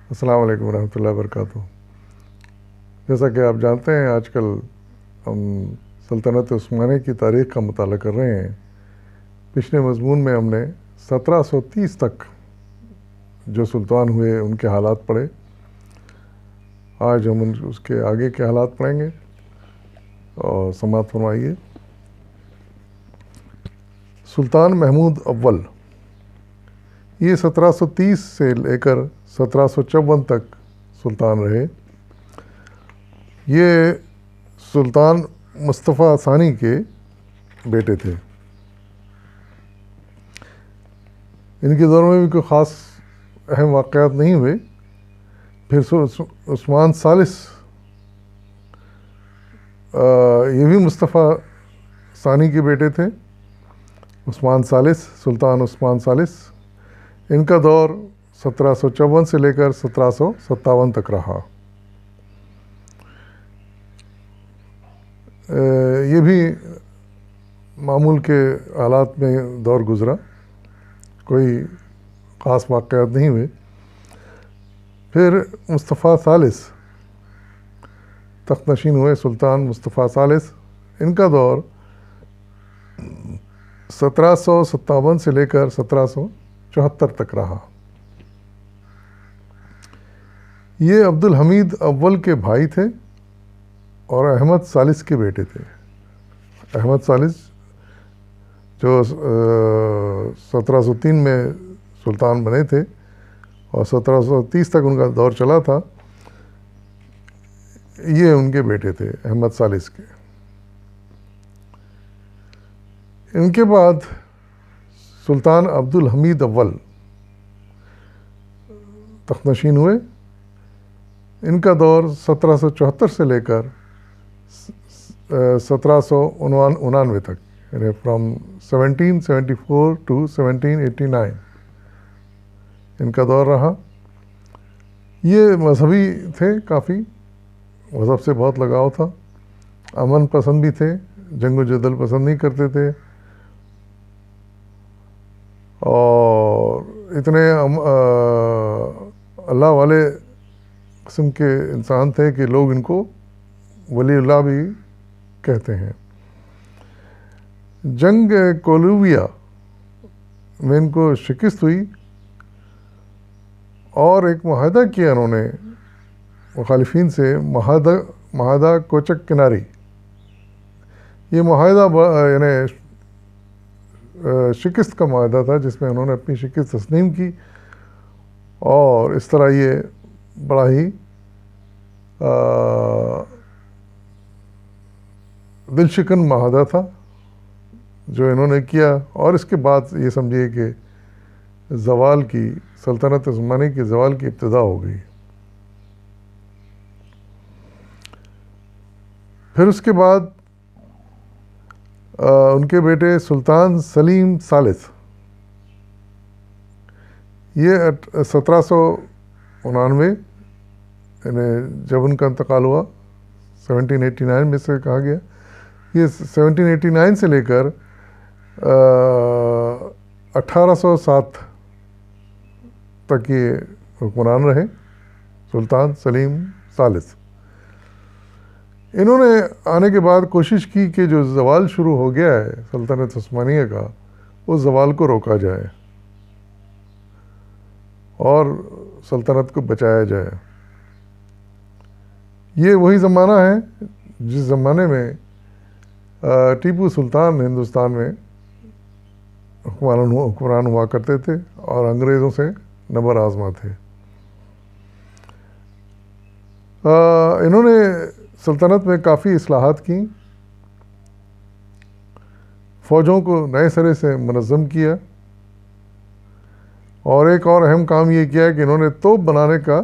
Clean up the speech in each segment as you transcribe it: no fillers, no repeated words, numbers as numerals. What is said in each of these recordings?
السلام علیکم ورحمۃ اللہ وبرکاتہ۔ جیسا کہ آپ جانتے ہیں، آج کل ہم سلطنت عثمانیہ کی تاریخ کا مطالعہ کر رہے ہیں۔ پچھلے مضمون میں ہم نے 1730 تک جو سلطان ہوئے ان کے حالات پڑھے۔ آج ہم اس کے آگے کے حالات پڑھیں گے اور سماعت فرمائیے۔ سلطان محمود اول یہ 1730 سے لے کر 1754 تک سلطان رہے۔ یہ سلطان مصطفیٰ ثانی کے بیٹے تھے۔ ان کے دور میں بھی کوئی خاص اہم واقعات نہیں ہوئے۔ پھر عثمان ثالث یہ بھی مصطفیٰ ثانی کے بیٹے تھے، عثمان ثالث، سلطان عثمان ثالث۔ ان کا دور 1754 سے لے کر 1757 تک رہا۔ یہ بھی معمول کے حالات میں دور گزرا، کوئی خاص واقعات نہیں ہوئے۔ پھر مصطفیٰ ثالث تخت نشین ہوئے، سلطان مصطفیٰ ثالث۔ ان کا دور 1757 سے لے کر 1774 تک رہا۔ یہ عبدالحمید اول کے بھائی تھے اور احمد ثالث کے بیٹے تھے۔ احمد ثالث جو 1703 میں سلطان بنے تھے اور 1730 تک ان کا دور چلا تھا، یہ ان کے بیٹے تھے احمد ثالث کے۔ ان کے بعد سلطان عبدالحمید اول تخت نشین ہوئے۔ ان کا دور 1774 سے لے کر 1799 تک، یعنی فرام 1774 to 1789 ان کا دور رہا۔ یہ مذہبی تھے، کافی مذہب سے بہت لگاؤ تھا، امن پسند بھی تھے، جنگ و جدل پسند نہیں کرتے تھے، اور اتنے اللہ والے قسم کے انسان تھے کہ لوگ ان کو ولی اللہ بھی کہتے ہیں۔ جنگ کولوبیا میں ان کو شکست ہوئی اور ایک معاہدہ کیا انہوں نے مخالفین سے، معاہدہ کوچک کناری۔ یہ معاہدہ یعنی شکست کا معاہدہ تھا، جس میں انہوں نے اپنی شکست تسلیم کی، اور اس طرح یہ بڑا ہی دل شکن معاہدہ تھا جو انہوں نے کیا۔ اور اس کے بعد یہ سمجھیے کہ زوال کی، سلطنت عثمانیہ کی زوال کی ابتدا ہو گئی۔ پھر اس کے بعد ان کے بیٹے سلطان سلیم ثالث، یہ 1799 یعنی جب ان کا انتقال ہوا، 1789 میں سے کہا گیا، یہ 1789 سے لے کر 1807 تک یہ حکمران رہے، سلطان سلیم ثالث۔ انہوں نے آنے کے بعد کوشش کی کہ جو زوال شروع ہو گیا ہے سلطنت عثمانیہ کا، اس زوال کو روکا جائے اور سلطنت کو بچایا جائے۔ یہ وہی زمانہ ہے جس زمانے میں ٹیپو سلطان ہندوستان میں حکمران ہوا کرتے تھے اور انگریزوں سے نبر آزما تھے۔ انہوں نے سلطنت میں کافی اصلاحات کی، فوجوں کو نئے سرے سے منظم کیا، اور ایک اور اہم کام یہ کیا کہ انہوں نے توپ بنانے کا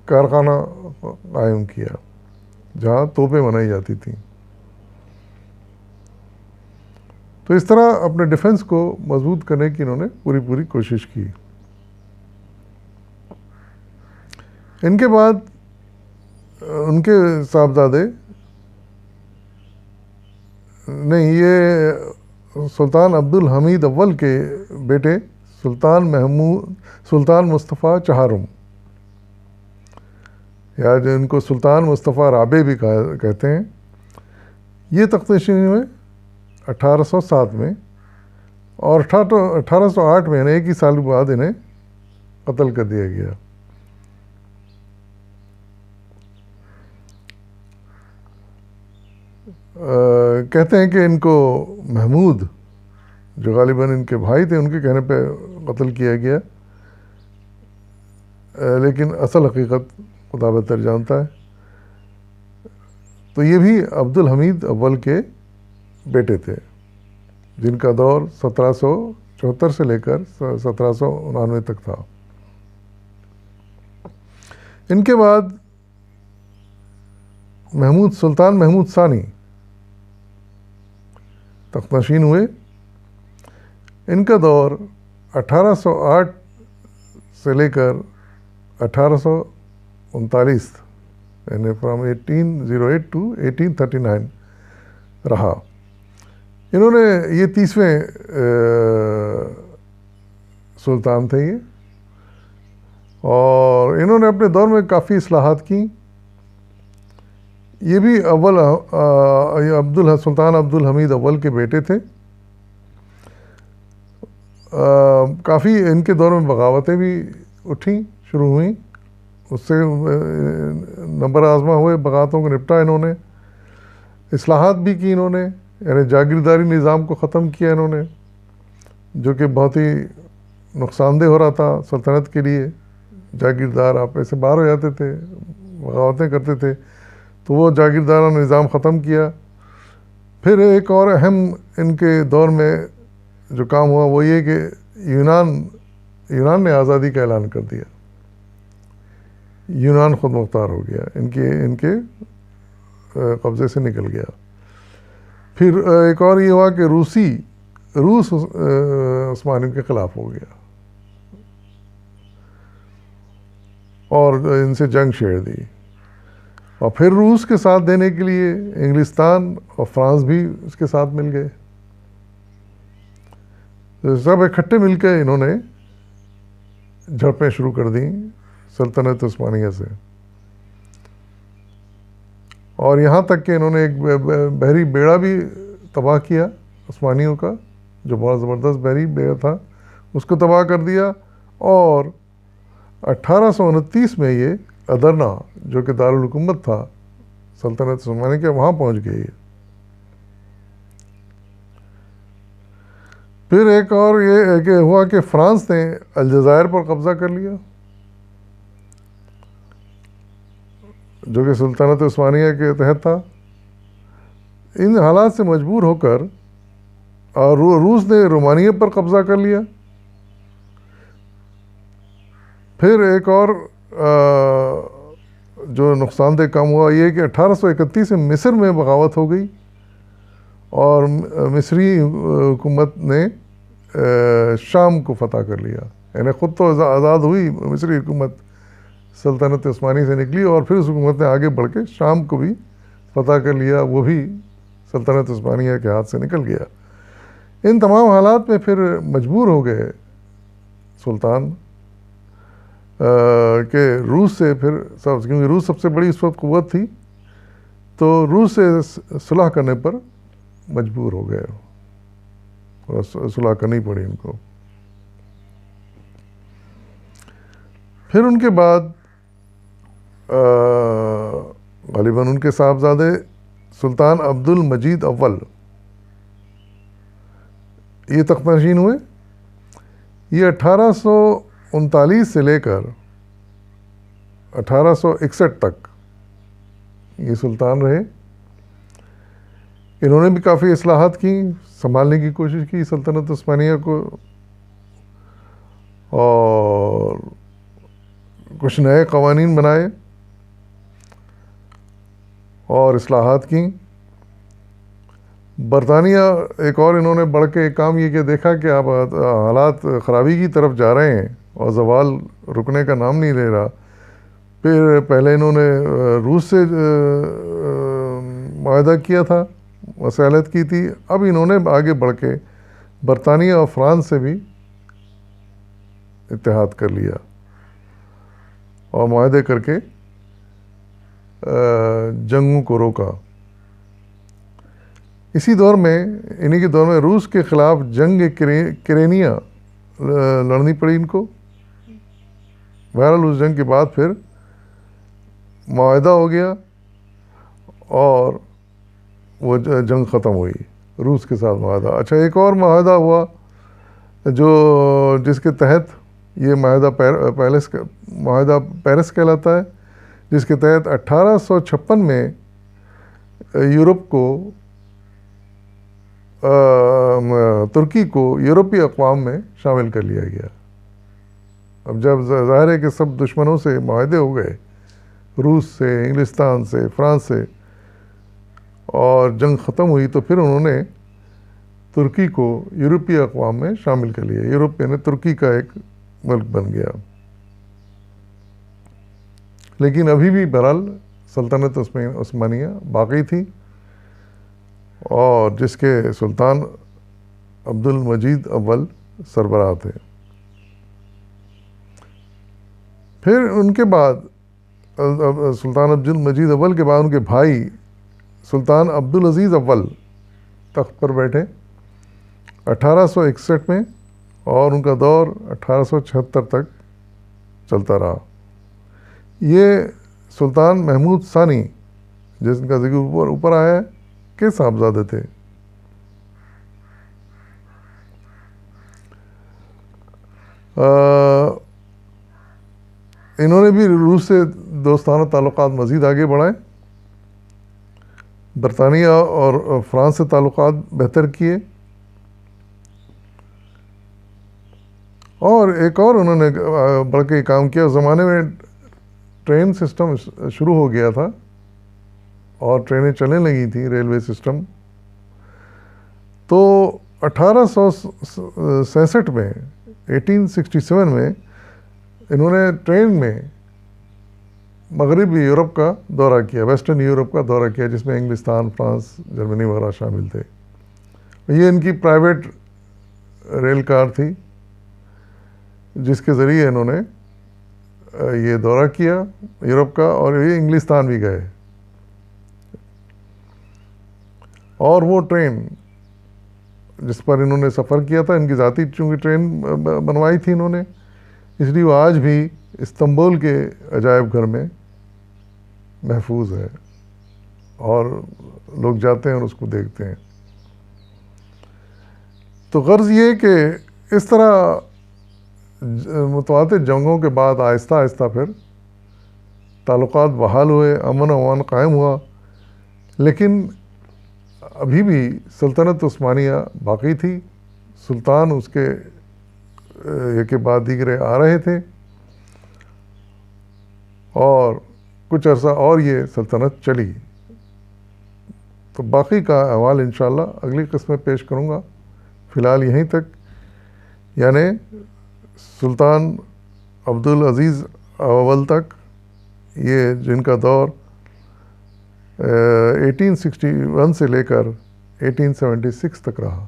کارخانہ قائم کیا، جہاں توپیں بنائی جاتی تھیں۔ تو اس طرح اپنے ڈیفنس کو مضبوط کرنے کی انہوں نے پوری کوشش کی۔ ان کے بعد ان کے صاحبزادے نہیں، یہ سلطان عبدالحمید اول کے بیٹے سلطان مصطفیٰ چہارم، یا جو ان کو سلطان مصطفیٰ رابع بھی کہتے ہیں، یہ تخت نشین ہوئے 1807 میں، اور 1808 میں ایک ہی سال بعد انہیں قتل کر دیا گیا۔ کہتے ہیں کہ ان کو محمود جو غالباً ان کے بھائی تھے ان کے کہنے پہ قتل کیا گیا، لیکن اصل حقیقت خدا بہتر جانتا ہے۔ تو یہ بھی عبد الحمید اول کے بیٹے تھے، جن کا دور 1774 سے لے کر 1799 تک تھا۔ ان کے بعد سلطان محمود ثانی تخت نشین ہوئے۔ ان کا دور 1808 سے لے کر 1839 یعنی فرام 1808 to 1839 رہا۔ انہوں نے یہ 30ویں سلطان تھے یہ، اور انہوں نے اپنے دور میں کافی اصلاحات کی۔ یہ بھی سلطان عبد الحمید اول کے بیٹے تھے۔ کافی ان کے دور میں بغاوتیں بھی اٹھیں، شروع ہوئیں، اس سے نمبر آزما ہوئے، بغاوتوں کو نپٹا انہوں نے، اصلاحات بھی کی انہوں نے، یعنی جاگیرداری نظام کو ختم کیا انہوں نے، جو کہ بہت ہی نقصان دہ ہو رہا تھا سلطنت کے لیے۔ جاگیردار آپ ایسے باہر ہو جاتے تھے، بغاوتیں کرتے تھے، تو وہ جاگیردارانہ نظام ختم کیا۔ پھر ایک اور اہم ان کے دور میں جو کام ہوا وہ یہ کہ یونان نے آزادی کا اعلان کر دیا، یونان خود مختار ہو گیا، ان کے قبضے سے نکل گیا۔ پھر ایک اور یہ ہوا کہ روس عثمانیوں کے خلاف ہو گیا اور ان سے جنگ چھیڑ دی، اور پھر روس کے ساتھ دینے کے لیے انگلستان اور فرانس بھی اس کے ساتھ مل گئے۔ سب اکٹھے مل کے انہوں نے جھڑپیں شروع کر دیں سلطنت عثمانیہ سے، اور یہاں تک کہ انہوں نے ایک بحری بیڑا بھی تباہ کیا عثمانیوں کا، جو بہت زبردست بحری بیڑا تھا، اس کو تباہ کر دیا۔ اور 1829 میں یہ ادرنا جو کہ دارالحکومت تھا سلطنت عثمانیہ کے، وہاں پہنچ گئی۔ پھر ایک اور یہ کہ ہوا کہ فرانس نے الجزائر پر قبضہ کر لیا، جو کہ سلطنت عثمانیہ کے تحت تھا۔ ان حالات سے مجبور ہو کر اور روس نے رومانیہ پر قبضہ کر لیا۔ پھر ایک اور جو نقصان دہ کام ہوا یہ کہ 1831 میں مصر میں بغاوت ہو گئی، اور مصری حکومت نے شام کو فتح کر لیا، یعنی خود تو آزاد ہوئی مصری حکومت، سلطنت عثمانی سے نکلی، اور پھر اس حکومت نے آگے بڑھ کے شام کو بھی فتح کر لیا، وہ بھی سلطنت عثمانیہ کے ہاتھ سے نکل گیا۔ ان تمام حالات میں پھر مجبور ہو گئے سلطان کہ روس سے پھر کیونکہ روس سب سے بڑی اس وقت قوت تھی، تو روس سے صلح کرنے پر مجبور ہو گئے، اور صلح کرنی پڑی ان کو۔ پھر ان کے بعد غالباً ان کے صاحبزادے سلطان عبد المجید اول یہ تخت نشین ہوئے۔ یہ 1839 سے لے کر 1861 تک یہ سلطان رہے۔ انہوں نے بھی کافی اصلاحات کی، سنبھالنے کی کوشش کی سلطنت عثمانیہ کو، اور کچھ نئے قوانین بنائے اور اصلاحات کی۔ برطانیہ ایک اور انہوں نے بڑھ کے ایک کام یہ کہ دیکھا کہ اب حالات خرابی کی طرف جا رہے ہیں اور زوال رکنے کا نام نہیں لے رہا۔ پھر پہلے انہوں نے روس سے معاہدہ کیا تھا، وصالت کی تھی، اب انہوں نے آگے بڑھ کے برطانیہ اور فرانس سے بھی اتحاد کر لیا اور معاہدے کر کے جنگوں کو روکا۔ اسی دور میں، انہی کے دور میں روس کے خلاف جنگ کرینیا لڑنی پڑی ان کو۔ بہرحال اس جنگ کے بعد پھر معاہدہ ہو گیا اور وہ جنگ ختم ہوئی، روس کے ساتھ معاہدہ۔ اچھا، ایک اور معاہدہ ہوا جس کے تحت یہ معاہدہ پیرس کہلاتا ہے، جس کے تحت 1856 میں یورپ کو ترکی کو یورپی اقوام میں شامل کر لیا گیا۔ اب جب ظاہر ہے کہ سب دشمنوں سے معاہدے ہو گئے، روس سے، انگلستان سے، فرانس سے، اور جنگ ختم ہوئی، تو پھر انہوں نے ترکی کو یورپی اقوام میں شامل کر لیا۔ یورپ یعنی ترکی کا ایک ملک بن گیا۔ لیکن ابھی بھی بہرحال سلطنت عثمانیہ باقی تھی، اور جس کے سلطان عبد المجید اول سربراہ تھے۔ پھر ان کے بعد سلطان عبد المجید اول کے بعد ان کے بھائی سلطان عبد العزیز اول تخت پر بیٹھے 1861 میں، اور ان کا دور 1876 تک چلتا رہا۔ یہ سلطان محمود ثانی، جس کا ذکر اوپر آیا ہے، کے صاحبزادے تھے۔ انہوں نے بھی روس سے دوستانہ تعلقات مزید آگے بڑھائے، برطانیہ اور فرانس سے تعلقات بہتر کیے، اور ایک اور انہوں نے بڑھ کے کام کیا۔ اس زمانے میں ٹرین سسٹم شروع ہو گیا تھا اور ٹرینیں چلنے لگی تھیں، ریلوے سسٹم۔ تو 1867 میں 1867 میں انہوں نے ٹرین میں مغربی یورپ کا دورہ کیا، ویسٹرن یورپ کا دورہ کیا، جس میں انگلستان، فرانس، جرمنی وغیرہ شامل تھے۔ یہ ان کی پرائیویٹ ریل کار تھی، جس کے ذریعے انہوں نے یہ دورہ کیا یورپ کا، اور یہ انگلستان بھی گئے۔ اور وہ ٹرین جس پر انہوں نے سفر کیا تھا، ان کی ذاتی چونکہ ٹرین بنوائی تھی انہوں نے، اس لیے وہ آج بھی استنبول کے عجائب گھر میں محفوظ ہے، اور لوگ جاتے ہیں اور اس کو دیکھتے ہیں۔ تو غرض یہ کہ اس طرح متعدد جنگوں کے بعد آہستہ آہستہ پھر تعلقات بحال ہوئے، امن و امان قائم ہوا، لیکن ابھی بھی سلطنت عثمانیہ باقی تھی۔ سلطان اس کے ایک کے بعد دیگرے آ رہے تھے، اور کچھ عرصہ اور یہ سلطنت چلی۔ تو باقی کا احوال انشاءاللہ اگلی قسط میں پیش کروں گا۔ فی الحال یہیں تک، یعنی سلطان عبد العزیز اول تک، یہ جن کا دور 1861 سے لے کر 1876 تک رہا۔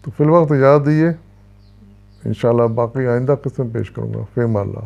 تو فی الوقت اجازت دیجیے، انشاءاللہ باقی آئندہ قسم پیش کروں گا۔ فی امان اللہ۔